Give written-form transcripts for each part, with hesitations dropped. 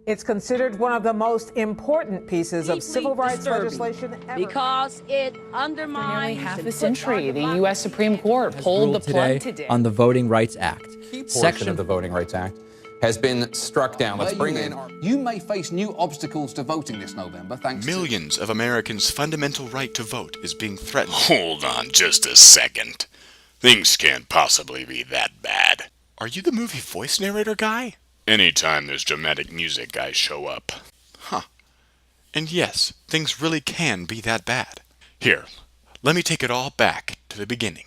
It's considered one of the most important pieces of civil rights legislation ever. Because it undermines. For nearly half a century, the U.S. Supreme Court pulled the plug today on the Voting Rights Act. Section of the Voting Rights Act has been struck down. Let's bring in. You may face new obstacles to voting this November, thanks Millions of Americans' fundamental right to vote is being threatened. Hold on just a second. Things can't possibly be that bad. Are you the movie voice narrator guy? Anytime there's dramatic music, I show up. Huh. And yes, things really can be that bad. Here, let me take it all back to the beginning.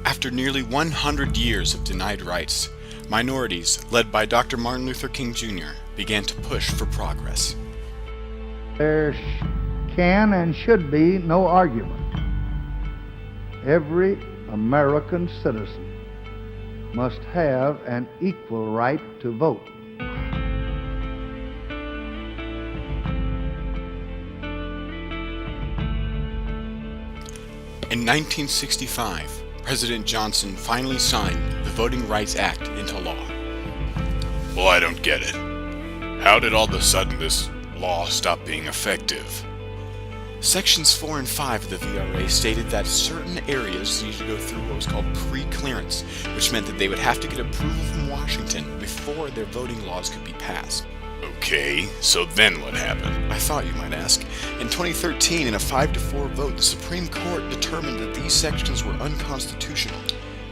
After nearly 100 years of denied rights, minorities, led by Dr. Martin Luther King Jr., began to push for progress. There can and should be no argument. Every American citizen must have an equal right to vote. In 1965, President Johnson finally signed the Voting Rights Act into law. Well, I don't get it. How did all of a sudden this law stop being effective? Sections 4 and 5 of the VRA stated that certain areas needed to go through what was called pre-clearance, which meant that they would have to get approval from Washington before their voting laws could be passed. Okay, so then what happened? I thought you might ask. In 2013, in a 5-4 vote, the Supreme Court determined that these sections were unconstitutional.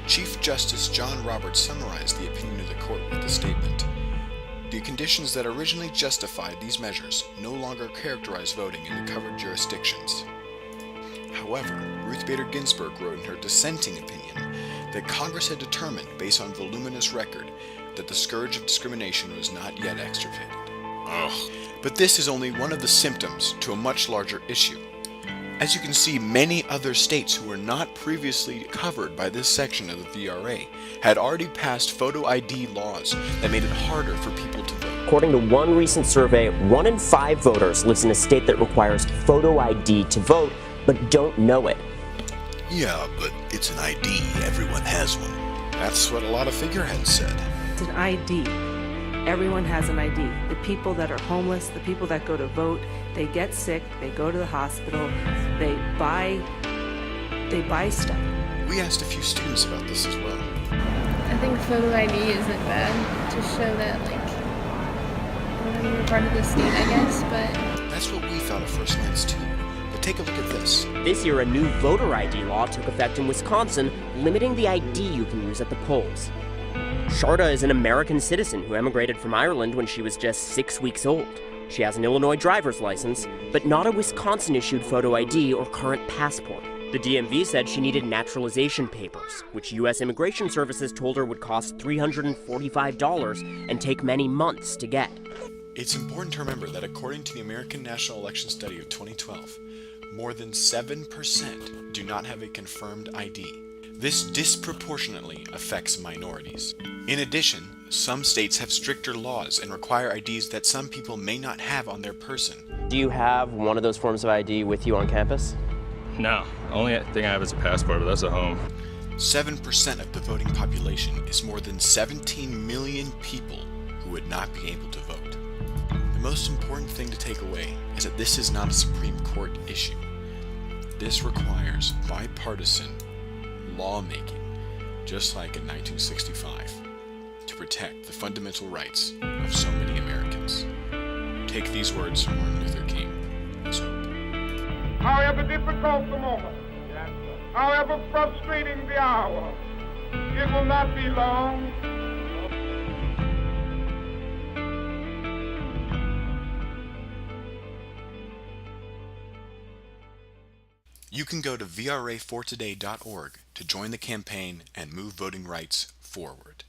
Chief Justice John Roberts summarized the opinion of the court with the statement: "The conditions that originally justified these measures no longer characterize voting in the covered jurisdictions." However, Ruth Bader Ginsburg wrote in her dissenting opinion that Congress had determined, based on voluminous record, that the scourge of discrimination was not yet extirpated. Ugh. But this is only one of the symptoms to a much larger issue. As you can see, many other states who were not previously covered by this section of the VRA had already passed photo ID laws that made it harder for people to vote. According to one recent survey, 1 in 5 voters lives in a state that requires photo ID to vote, but don't know it. Yeah, but it's an ID. Everyone has one. That's what a lot of figureheads said. It's an ID. Everyone has an ID. The people that are homeless, the people that go to vote, they get sick, they go to the hospital, they buy stuff. We asked a few students about this as well. I think photo ID isn't bad to show that, you're part of the state, I guess, but... That's what we thought at first glance too. But take a look at this. This year, a new voter ID law took effect in Wisconsin, limiting the ID you can use at the polls. Sharda is an American citizen who emigrated from Ireland when she was just 6 weeks old. She has an Illinois driver's license, but not a Wisconsin-issued photo ID or current passport. The DMV said she needed naturalization papers, which U.S. Immigration Services told her would cost $345 and take many months to get. It's important to remember that according to the American National Election Study of 2012, more than 7% do not have a confirmed ID. This disproportionately affects minorities. In addition, some states have stricter laws and require IDs that some people may not have on their person. Do you have one of those forms of ID with you on campus? No. The only thing I have is a passport, but that's at home. 7% of the voting population is more than 17 million people who would not be able to vote. The most important thing to take away is that this is not a Supreme Court issue. This requires bipartisan lawmaking, just like in 1965, to protect the fundamental rights of so many Americans. Take these words from Martin Luther King as hope. However difficult the moment, however frustrating the hour, it will not be long. You can go to VRA4today.org to join the campaign and move voting rights forward.